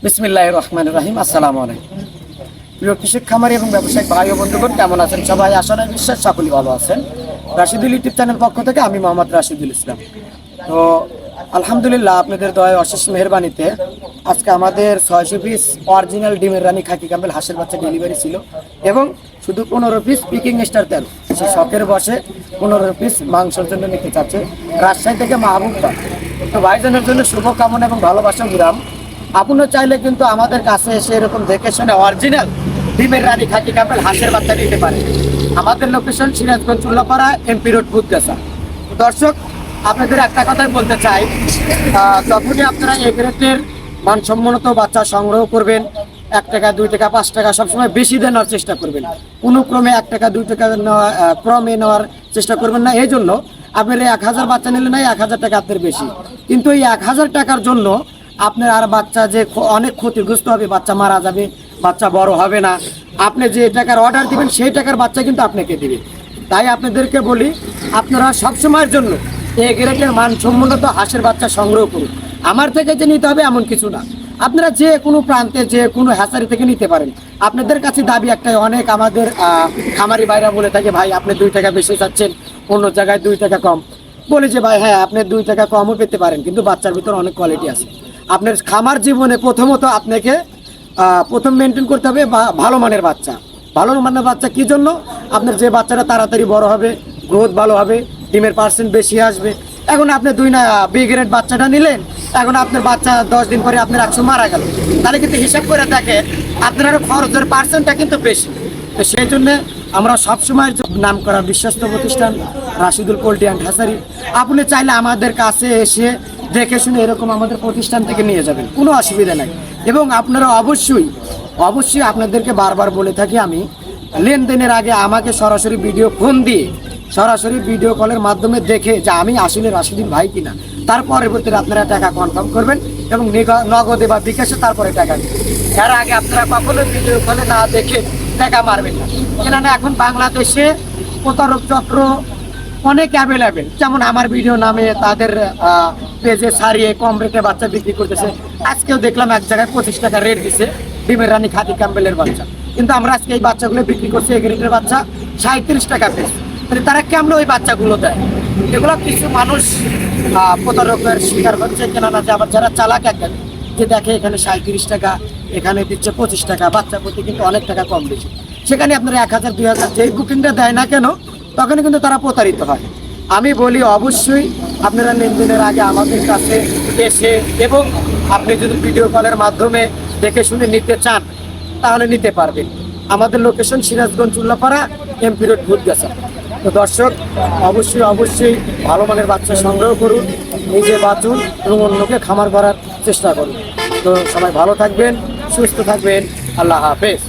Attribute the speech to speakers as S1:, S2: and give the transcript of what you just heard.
S1: বিসমিল্লাহির রহমানির রহিম। আসসালামু আলাইকুম। প্রিয় কৃষক খামারি এবং ব্যবসায়িক ভাই ও বন্ধুগণ, কেমন আছেন সবাই? আশা করি বিশ্বাস সকলেই ভালো আছেন। রাশিদুল ইউটিউব চ্যানেল পক্ষ থেকে আমি মোহাম্মদ রাশিদুল ইসলাম। তো আলহামদুলিল্লাহ, আপনাদের দয়ায় অশেষ মেহরবানিতে আজকে আমাদের 600 পিস অরিজিনাল ডিমের রানী খাকি ক্যাম্পেল হাঁসের বাচ্চা ডেলিভারি ছিল এবং শুধু 15 পিস পিকিং স্টার তেল সে শখের বসে 15 পিস মাংসের জন্য নিতে চাচ্ছে রাজশাহী থেকে মাহবুব ভাই। তো ভাইজানের জন্য শুভকামনা এবং ভালোবাসা বিরাম। আপনারা চাইলে কিন্তু আমাদের কাছে এসে এরকম দেখে শুনে অরিজিনাল ডিমের রানী খাকি ক্যাম্পেল হাঁসের বাচ্চা নিতে পারে। আমাদের location Sirajganj Ullapara, MP road, Budhgachha. দর্শক, আপনাদের একটা কথাই বলতে চাই, যখনই আপনারা এই গ্রেডের মানসম্মত বাচ্চা সংগ্রহ করবেন, 1 টাকা 2 টাকা 5 টাকা সবসময় বেশি দিয়ে নেওয়ার চেষ্টা করবেন। কোনো ক্রমে 1 টাকা 2 টাকা ক্রমে নেওয়ার চেষ্টা করবেন না। এই জন্য আপনার 1000 বাচ্চা নিলে নাই 1000 টাকা আপনার বেশি, কিন্তু এই 1000 টাকার জন্য আপনার আর বাচ্চা যে অনেক ক্ষতিগ্রস্ত হবে, বাচ্চা মারা যাবে, বাচ্চা বড় হবে না। আপনি যে টাকার অর্ডার দিবেন সেই টাকার বাচ্চা কিন্তু আপনাকে দিবে। তাই আপনাদেরকে বলি, আপনারা সবসময়ের জন্য এই গ্রেডের মানসম্মত হাঁসের বাচ্চা সংগ্রহ করুন। আমার থেকে যে নিতে হবে এমন কিছু না, আপনারা যে কোনো প্রান্তে যে কোনো হ্যাচারি থেকে নিতে পারেন। আপনাদের কাছে দাবি একটাই, অনেক আমাদের খামারি ভাইরা বলে থাকে, ভাই আপনি 2 টাকা বেশি চাচ্ছেন, অন্য জায়গায় 2 টাকা কম। বলে যে ভাই হ্যাঁ, আপনি 2 টাকা কমও পেতে পারেন, কিন্তু বাচ্চার ভিতর অনেক কোয়ালিটি আছে। আপনার খামার জীবনে প্রথমত আপনাকে প্রথম মেনটেন করতে হবে ভালো মানের বাচ্চা। ভালো মানের বাচ্চা কী জন্য? আপনার যে বাচ্চাটা তাড়াতাড়ি বড় হবে, গ্রোথ ভালো হবে, ডিমের পার্সেন্ট বেশি আসবে। এখন আপনি 2 না বি গ্রেড বাচ্চাটা নিলেন, এখন আপনার বাচ্চা 10 দিন পরে আপনার 100 মারা গেল, তাহলে কিন্তু হিসাব করে দেখেন আপনার খরচের পার্সেন্টটা কিন্তু বেশি। তো সেই জন্যে আমরা সবসময় নাম করা বিশ্বস্ত প্রতিষ্ঠান রাশিদুল পোল্ট্রি অ্যান্ড হ্যাচারি। আপনি চাইলে আমাদের কাছে এসে দেখে শুনে এরকম আমাদের প্রতিষ্ঠান থেকে নিয়ে যাবেন, কোনো অসুবিধা নাই। এবং আপনারা অবশ্যই আপনাদেরকে বারবার বলে থাকি, আমি লেনদেনের আগে আমাকে সরাসরি ভিডিও ফোন দিয়ে সরাসরি ভিডিও কলের মাধ্যমে দেখে যে আমি আসলে রাশিদুল ভাই কিনা, তার পরবর্তীতে আপনারা টাকা কনফার্ম করবেন এবং নগদে বা বিকাশে তারপরে টাকা দিবেন। এর আগে আপনারা কখনো ভিডিও কলে না দেখে টাকা মারবেন না, কেননা এখন বাংলাদেশে প্রতারক চক্র অনেক অ্যাভেলেবেল। যেমন আমার ভিডিও নামে তাদের পেজে সারিয়ে কম রেটে বাচ্চা বিক্রি করতেছে। আজকেও দেখলাম এক জায়গায় 25 টাকা রেট দিছে ডিমের রানী খাকি ক্যাম্পেলের বাচ্চা, কিন্তু আমরা আজকে এই বাচ্চাগুলো বিক্রি করছি এই রেটের বাচ্চা 37 টাকা পিস। তাহলে তারা কেমন ওই বাচ্চাগুলো দেয়? এগুলো কিছু মানুষ প্রতারকের শিকার হচ্ছে, কেননা যে আবার যারা চালাক একদম, যে দেখে এখানে 37 টাকা, এখানে দিচ্ছে 25 টাকা, বাচ্চা প্রতি কিন্তু অনেক টাকা কম বেশি। সেখানে আপনারা 1000 2000 যেই বুকিংটা দেয় না কেন, তখন কিন্তু তারা প্রতারিত হয়। আমি বলি অবশ্যই আপনারা লেনদেনের আগে আমাদের কাছে এসে, এবং আপনি যদি ভিডিও কলের মাধ্যমে দেখে শুনে নিতে চান তাহলে নিতে পারবেন। আমাদের location Sirajganj Ullapara, MP road, Budhgachha. তো দর্শক, অবশ্যই ভালো মানের বাচ্চা সংগ্রহ করুন, নিজে বাঁচুন এবং অন্যকে খামার করার চেষ্টা করুন। তো সবাই ভালো থাকবেন, সুস্থ থাকবেন। আল্লাহ হাফেজ।